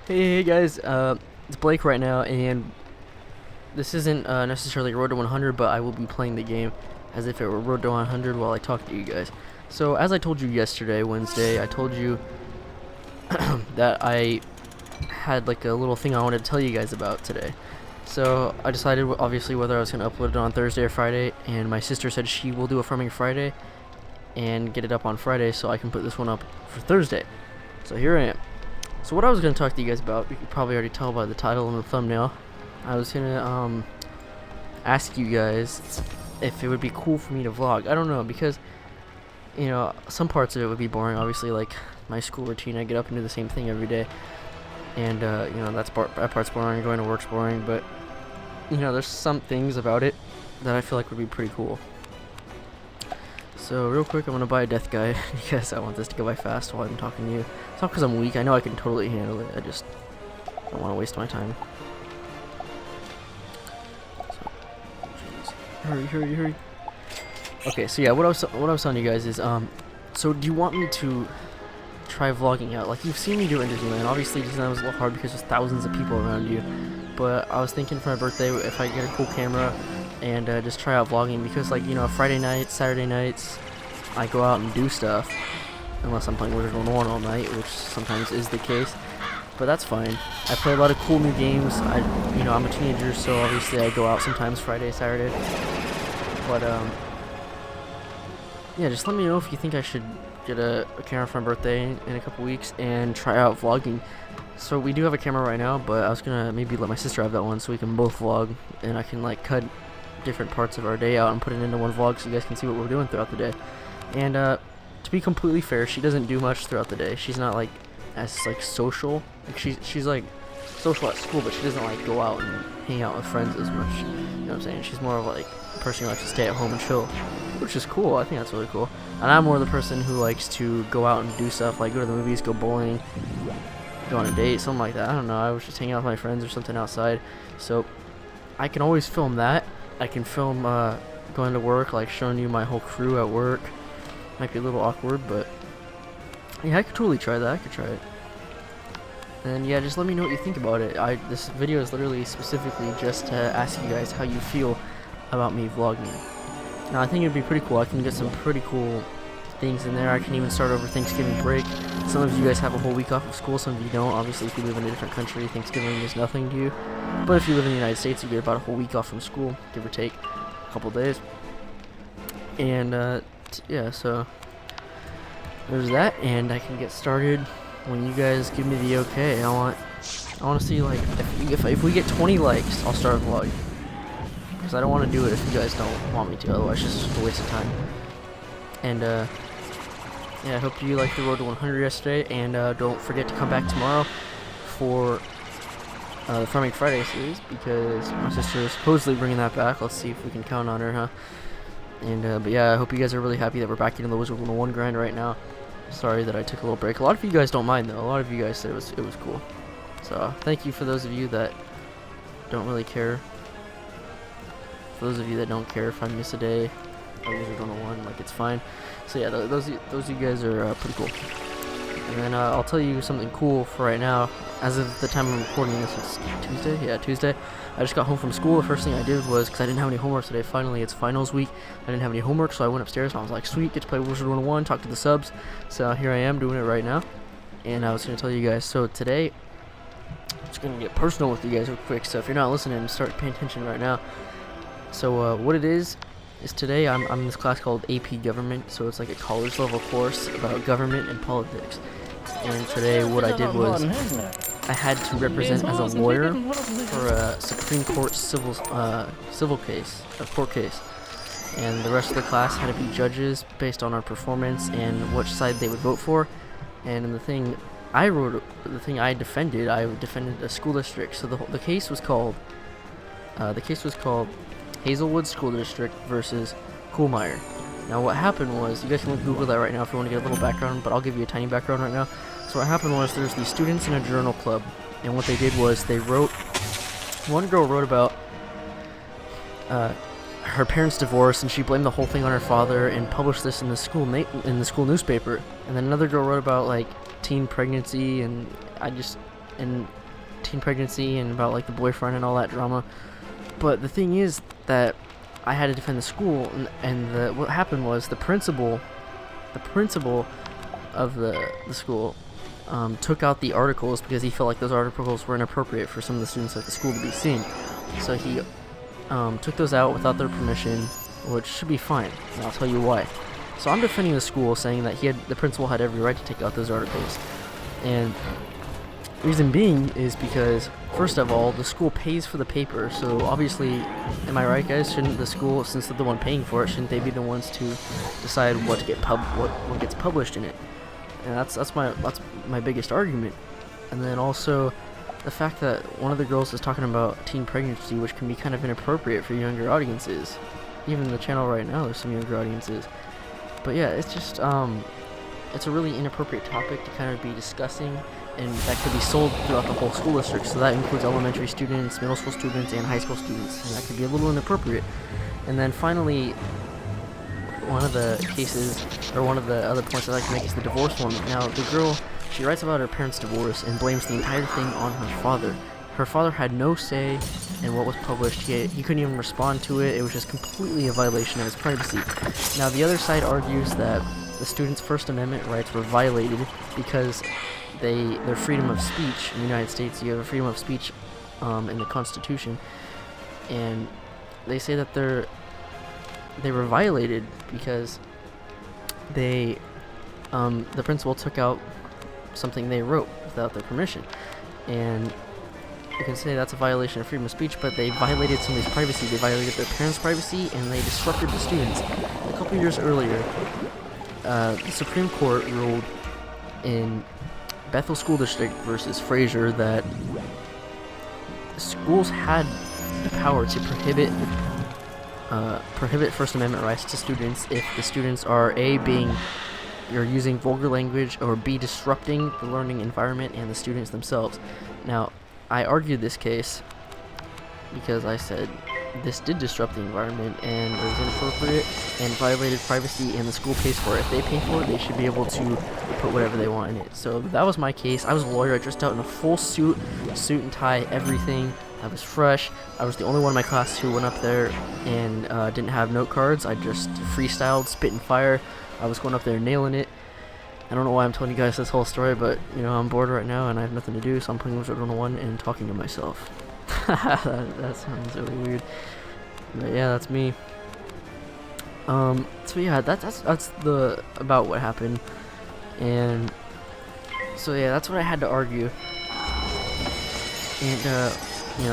Hey guys, it's Blake right now, and this isn't necessarily Road to 100, but I will be playing the game as if it were Road to 100 while I talk to you guys. So, as I told you yesterday, Wednesday, I told you that I had like a little thing I wanted to tell you guys about today. So, I decided obviously whether I was going to upload it on Thursday or Friday, and my sister said she will do a Farming Friday and get it up on Friday so I can put this one up for Thursday. So, here I am. So what I was going to talk to you guys about, you could probably already tell by the title and the thumbnail, I was going to ask you guys if it would be cool for me to vlog. I don't know, because, you know, some parts of it would be boring. Obviously, like my school routine, I get up and do the same thing every day. And, you know, that part's boring, going to work's boring. But, you know, there's some things about it that I feel like would be pretty cool. So real quick, I'm gonna buy a death guy because I want this to go by fast while I'm talking to you. It's not because I'm weak. I know I can totally handle it. I just don't want to waste my time. So, hurry. Okay, so yeah, what I was telling you guys is so do you want me to try vlogging out? Like you've seen me do it in Disneyland. Obviously, Disneyland was a little hard because there's thousands of people around you. But I was thinking for my birthday, if I get a cool camera and just try out vlogging, because like, you know, Friday nights, Saturday nights, I go out and do stuff, unless I'm playing Wizard 101 all night, which sometimes is the case, but that's fine. I play a lot of cool new games. I'm a teenager, so obviously I go out sometimes Friday, Saturday, but yeah, just let me know if you think I should get a camera for my birthday in a couple weeks and try out vlogging. So we do have a camera right now, but I was gonna maybe let my sister have that one so we can both vlog, and I can like cut different parts of our day out and put it into one vlog so you guys can see what we're doing throughout the day. And to be completely fair, she doesn't do much throughout the day. She's not like as like social. Like she's like social at school, but she doesn't like go out and hang out with friends as much. You know what I'm saying? She's more of like a person who likes to stay at home and chill, which is cool. I think that's really cool. And I'm more the person who likes to go out and do stuff, like go to the movies, go bowling, go on a date, something like that. I don't know. I was just hanging out with my friends or something outside. So I can always film that. I can film going to work, like showing you my whole crew at work. Might be a little awkward, but yeah, I could totally try that. I could try it. And yeah, just let me know what you think about it. This video is literally specifically just to ask you guys how you feel about me vlogging. Now I think it'd be pretty cool. I can get some pretty cool things in there. I can even start over Thanksgiving break. Some of you guys have a whole week off of school, some of you don't. Obviously, if you live in a different country, Thanksgiving is nothing to you. But if you live in the United States, you get about a whole week off from school, give or take a couple days. And yeah, so there's that, and I can get started when you guys give me the okay. I want to see, like, if we get 20 likes, I'll start a vlog, because I don't want to do it if you guys don't want me to. Otherwise, it's just a waste of time. And yeah, I hope you liked the Road to 100 yesterday, and don't forget to come back tomorrow for the Farming Friday series, because my sister is supposedly bringing that back. Let's see if we can count on her, huh? And but yeah, I hope you guys are really happy that we're back into the Wizard 101 grind right now. Sorry that I took a little break. A lot of you guys don't mind though. A lot of you guys said it was cool. So thank you for those of you that don't really care. For those of you that don't care if I miss a day of Wizard 101, like, it's fine. So yeah, those of you guys are pretty cool. And then I'll tell you something cool for right now. As of the time I'm recording this, it's Tuesday? Yeah, Tuesday. I just got home from school. The first thing I did was, because I didn't have any homework today, finally it's finals week, I didn't have any homework, so I went upstairs and I was like, sweet, get to play Wizard 101, talk to the subs. So here I am doing it right now. And I was going to tell you guys, so today, I'm just going to get personal with you guys real quick, so if you're not listening, start paying attention right now. So what it is today I'm in this class called AP Government, so it's like a college level course about government and politics. And today what I did was I had to represent as a lawyer for a Supreme Court civil case, a court case. And the rest of the class had to be judges based on our performance and which side they would vote for. And in the thing I defended a school district. So the case was called Hazelwood School District versus Coolmire. Now what happened was, you guys can Google that right now if you want to get a little background, but I'll give you a tiny background right now. So what happened was, there's these students in a journal club, and what they did was one girl wrote about her parents' divorce, and she blamed the whole thing on her father and published this in the school newspaper. And then another girl wrote about like teen pregnancy, and and teen pregnancy and about like the boyfriend and all that drama. But the thing is that I had to defend the school, and what happened was the principal of the school took out the articles because he felt like those articles were inappropriate for some of the students at the school to be seeing. So he took those out without their permission, which should be fine, and I'll tell you why. So I'm defending the school, saying that the principal had every right to take out those articles. And reason being is because, first of all, the school pays for the paper, so obviously, am I right, guys? Shouldn't the school, since they're the one paying for it, shouldn't they be the ones to decide what gets published in it? And that's my biggest argument. And then also the fact that one of the girls is talking about teen pregnancy, which can be kind of inappropriate for younger audiences. Even the channel right now, there's some younger audiences. But yeah, it's just it's a really inappropriate topic to kind of be discussing, and that could be sold throughout the whole school district. So that includes elementary students, middle school students, and high school students, and that could be a little inappropriate. And then finally, one of the cases, or one of the other points I'd like to make is the divorce one. Now, the girl, she writes about her parents' divorce and blames the entire thing on her father. Her father had no say in what was published. He couldn't even respond to it. It was just completely a violation of his privacy. Now, the other side argues that the students' First Amendment rights were violated because their freedom of speech in the United States, you have a freedom of speech in the Constitution, and they say that they were violated because the principal took out something they wrote without their permission. And you can say that's a violation of freedom of speech, but they violated somebody's privacy. They violated their parents' privacy, and they disrupted the students. A couple years earlier, the Supreme Court ruled in Bethel School District versus Fraser that schools had the power to prohibit First Amendment rights to students if the students are you're using vulgar language, or B, disrupting the learning environment and the students themselves. Now, I argued this case because I said this did disrupt the environment and it was inappropriate and violated privacy, and the school pays for it. If they pay for it, they should be able to put whatever they want in it. So that was my case. I was a lawyer. I dressed out in a full suit and tie, everything. I was fresh. I was the only one in my class who went up there and didn't have note cards. I just freestyled, spit and fire. I was going up there nailing it. I don't know why I'm telling you guys this whole story, but I'm bored right now and I have nothing to do, so I'm playing Wizard 101 and talking to myself. that sounds really weird. But yeah, that's me. So yeah, that's about what happened. And so yeah, that's what I had to argue. And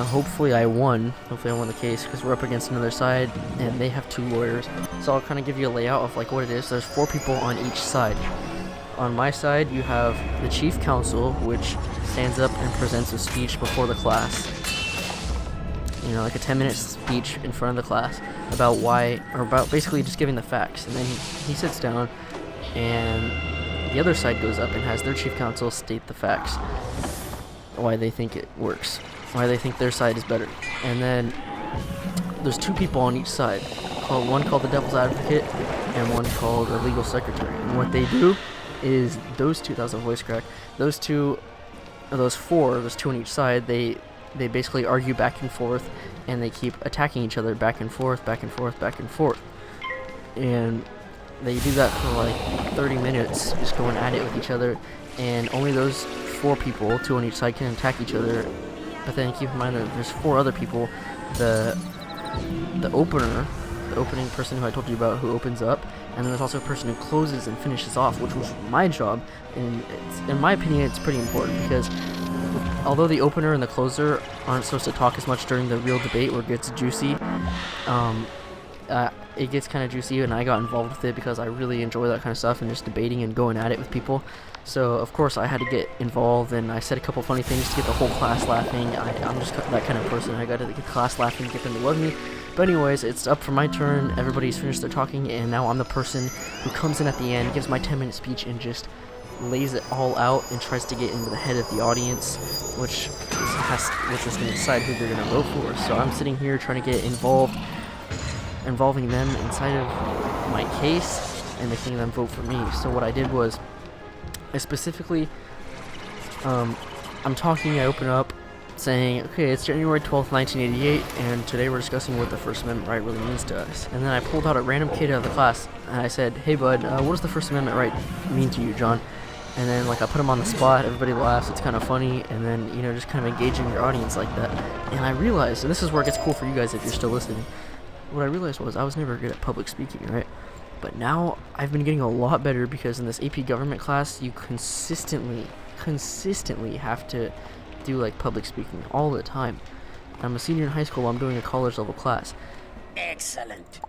hopefully I won. Hopefully I won the case, because we're up against another side and they have 2 lawyers. So I'll kind of give you a layout of like what it is. There's 4 people on each side. On my side, you have the chief counsel, which stands up and presents a speech before the class. Like a 10-minute speech in front of the class about basically just giving the facts. And then he sits down, and the other side goes up and has their chief counsel state the facts, why they think it works, why they think their side is better. And then there's 2 people on each side, one called the devil's advocate and one called a legal secretary. And what they do is those 2, that was a voice crack, those 2 on each side, they basically argue back and forth, and they keep attacking each other back and forth, back and forth, back and forth. And they do that for like 30 minutes, just going at it with each other, and only those 4 people, 2 on each side, can attack each other. But then keep in mind that there's 4 other people. The opening person who I told you about, who opens up, and then there's also a person who closes and finishes off, which was my job. And in my opinion, it's pretty important, because although the opener and the closer aren't supposed to talk as much during the real debate where it gets juicy, it gets kind of juicy, and I got involved with it because I really enjoy that kind of stuff and just debating and going at it with people. So of course I had to get involved, and I said a couple funny things to get the whole class laughing. I'm just that kind of person. I got to get the class laughing, get them to love me. But anyways, it's up for my turn. Everybody's finished their talking, and now I'm the person who comes in at the end, gives my 10-minute speech, and just lays it all out and tries to get into the head of the audience, which is going to decide who they're going to vote for. So I'm sitting here trying to get involving them inside of my case and making them vote for me. So what I did was I specifically I'm talking, I open up saying, okay, it's January 12th, 1988, and today we're discussing what the First Amendment right really means to us. And then I pulled out a random kid out of the class, and I said, hey bud, what does the First Amendment right mean to you, John? And then, like, I put him on the spot, everybody laughs, it's kind of funny, and then, you know, just kind of engaging your audience like that. And I realized, and this is where it gets cool for you guys if you're still listening, what I realized was I was never good at public speaking, right? But now I've been getting a lot better because in this AP government class, you consistently have to do, like, public speaking all the time. I'm a senior in high school, I'm doing a college level class. Excellent.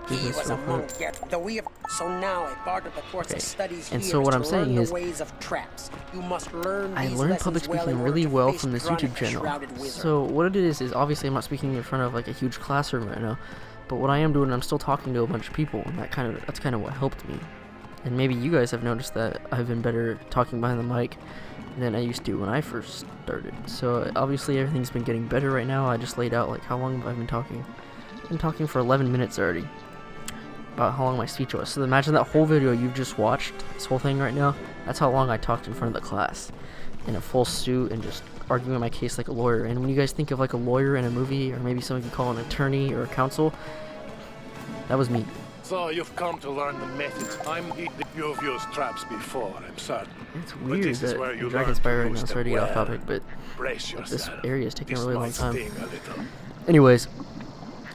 He was a monk, yet though we have so now a part of the course of studies and here so what is I'm to saying learn is the ways of traps. You must learn I these learned public lessons speaking in really order to well face from this Gronick, YouTube the channel. shrouded wizard. So what it is obviously I'm not speaking in front of like a huge classroom right now, but what I am doing, I'm still talking to a bunch of people, and that's kind of what helped me. And maybe you guys have noticed that I've been better talking behind the mic than I used to when I first started. So obviously everything's been getting better right now. I just laid out like how long have I been talking. I've been talking for 11 minutes already about how long my speech was. So imagine that whole video you've just watched, this whole thing right now, that's how long I talked in front of the class in a full suit and just arguing my case like a lawyer. And when you guys think of like a lawyer in a movie, or maybe some of you call an attorney or a counsel, that was me. So you've come to learn the methods. You've used traps before, I'm certain. It's weird that in Dragonspire right now, sorry to get off topic, but this area is taking a really long time. Anyways,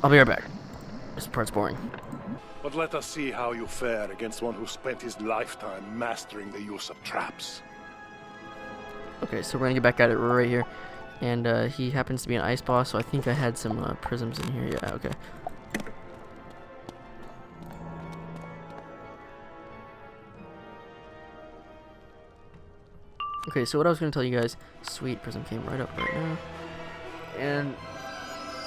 I'll be right back. This part's boring. But let us see how you fare against one who spent his lifetime mastering the use of traps. Okay, so we're gonna get back at it right here. And he happens to be an ice boss, so I think I had some prisms in here. Yeah, okay. Okay, so what I was going to tell you guys, sweet, prism came right up right now, and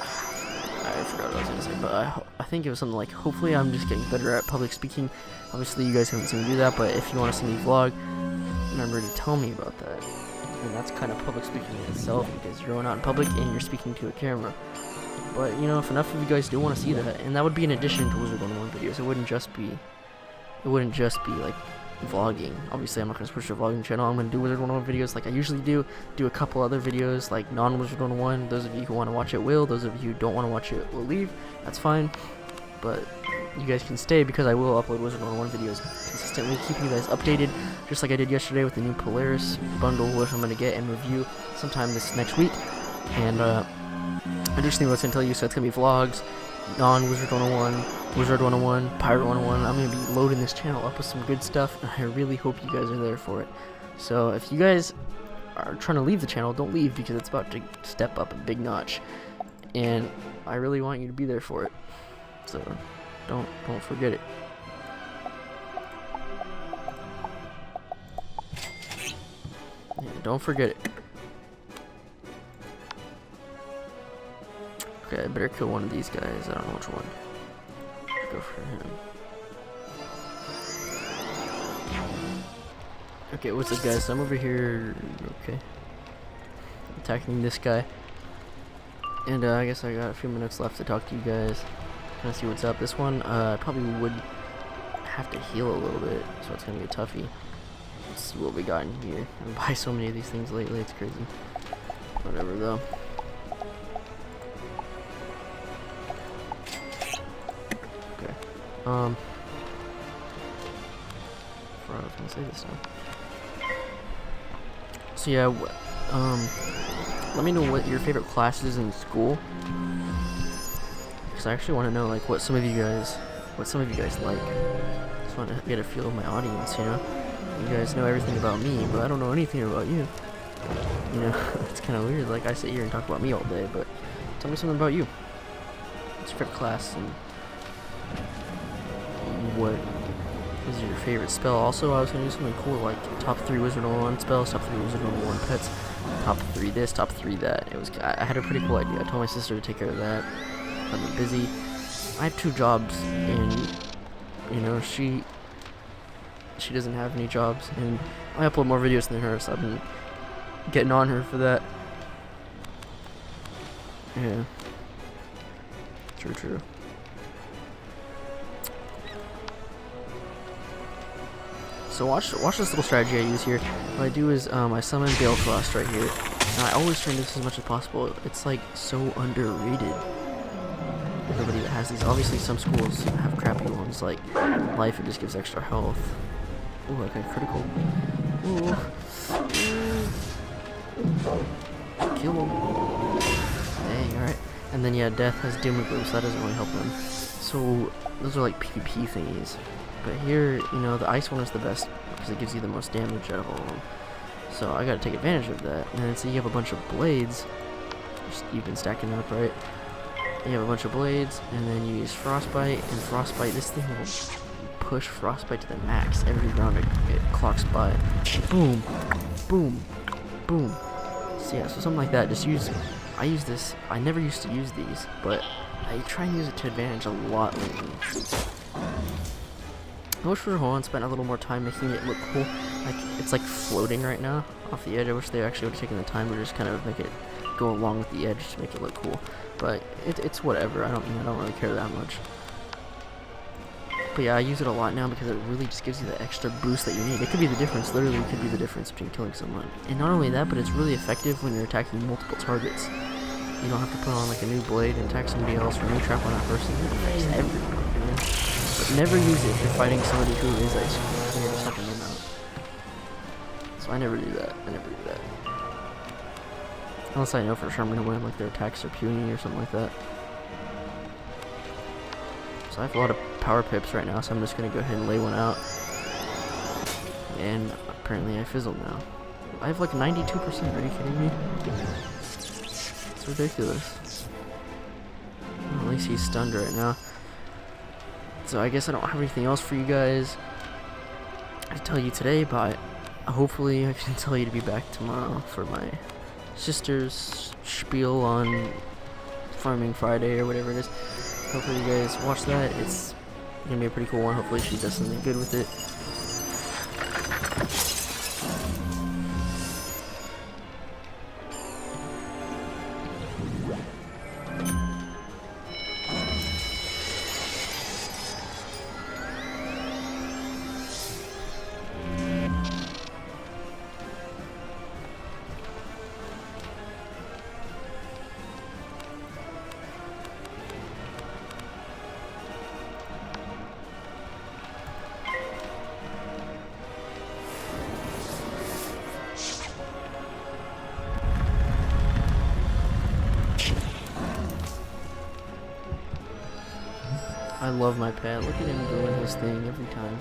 I forgot what I was going to say, but I think it was something like, hopefully I'm just getting better at public speaking. Obviously you guys haven't seen me do that, but if you want to see me vlog, remember to tell me about that. And that's kind of public speaking in itself, because you're going out in public and you're speaking to a camera. But, you know, if enough of you guys do want to see that, and that would be in addition to Wizard 101 videos, it wouldn't just be like vlogging. Obviously I'm not going to switch to a vlogging channel. I'm going to do Wizard 101 videos like I usually do a couple other videos like non-Wizard 101. Those of you who want to watch it will, those of you who don't want to watch it will leave. That's fine, but you guys can stay because I will upload Wizard 101 videos consistently, keeping you guys updated, just like I did yesterday with the new Polaris bundle, which I'm going to get and review sometime this next week. And additionally, what I was going to tell you, so it's going to be vlogs, non-Wizard 101, Wizard 101, Pirate 101. I'm going to be loading this channel up with some good stuff, and I really hope you guys are there for it. So if you guys are trying to leave the channel, don't leave, because it's about to step up a big notch, and I really want you to be there for it. So don't forget it. Yeah, don't forget it. Okay, I better kill one of these guys. I don't know which one. Go for him. Okay, what's up, guys? So I'm over here. Okay, attacking this guy, and I guess I got a few minutes left to talk to you guys. Kind of see what's up. This one, I probably would have to heal a little bit, so it's gonna be a toughie. Let's see what we got in here. I buy so many of these things lately, it's crazy. Whatever though. Okay. I forgot what I was gonna say this time. So yeah, let me know what your favorite class is in school, because I actually want to know like what some of you guys like. Just want to get a feel of my audience, you know. You guys know everything about me, but I don't know anything about you. You know, it's kind of weird. Like I sit here and talk about me all day, but tell me something about you. What's your favorite class and what is your favorite spell? Also, I was gonna do something cool like top 3 Wizard 101 spells, top 3 Wizard 101 pets, top 3 this, top 3 that. I had a pretty cool idea. I told my sister to take care of that. I've been busy. I have 2 jobs, and you know she doesn't have any jobs, and I upload more videos than her, so I've been getting on her for that. Yeah. True. So watch this little strategy I use here. What I do is I summon Balefrost right here, and I always train this as much as possible. It's like so underrated. Everybody that has these. Obviously, some schools have crappy ones like Life. It just gives extra health. Ooh, I got critical. Ooh. Kill him. Dang, alright. And then yeah, Death has Doom and Gloom, so that doesn't really help them. So those are like PvP thingies. But here, you know, the ice one is the best because it gives you the most damage out of all of them. So I gotta take advantage of that. And then so you have a bunch of blades. You've been stacking up, right? You have a bunch of blades, and then you use Frostbite, and Frostbite, this thing will push Frostbite to the max. Every round it clocks by. Boom, boom, boom. So yeah, so something like that. Just use, I use this, I never used to use these, but I try and use it to advantage a lot lately. I wish for Hoenn spent a little more time making it look cool. Like, it's like floating right now off the edge. I wish they actually would have taken the time to just kind of make it go along with the edge to make it look cool. But it's whatever. I don't really care that much. But yeah, I use it a lot now because it really just gives you the extra boost that you need. It could be the difference. Literally, it could be the difference between killing someone. And not only that, but it's really effective when you're attacking multiple targets. You don't have to put on like a new blade and attack somebody else or a new trap on that person. It affects everyone, man. But never use it if you're fighting somebody who is ice cream. You're just helping them out. So I never do that. Unless I know for sure I'm going to win, like their attacks are puny or something like that. So I have a lot of power pips right now, so I'm just going to go ahead and lay one out. And apparently I fizzled now. I have like 92%, are you kidding me? It's ridiculous. Well, at least he's stunned right now. So I guess I don't have anything else for you guys to tell you today, but hopefully I can tell you to be back tomorrow for my sister's spiel on Farming Friday or whatever it is. Hopefully you guys watch that. It's gonna be a pretty cool one. Hopefully she does something good with it. I love my pet. Look at him doing his thing every time.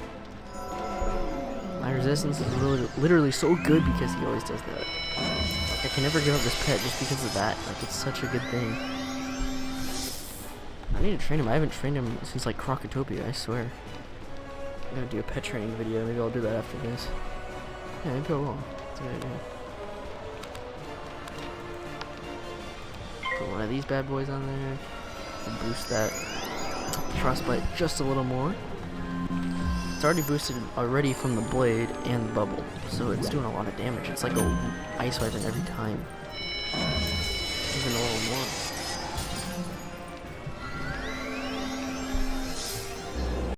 My resistance is literally so good because he always does that. Like, I can never give up this pet just because of that. Like, it's such a good thing. I need to train him. I haven't trained him since like Crocotopia, I swear. I'm gonna do a pet training video. Maybe I'll do that after this. Yeah, maybe I will. That's a good idea. Put one of these bad boys on there to boost that Frostbite just a little more. It's already boosted already from the blade and the bubble, so it's doing a lot of damage. It's like a ice weapon every time, even a little more.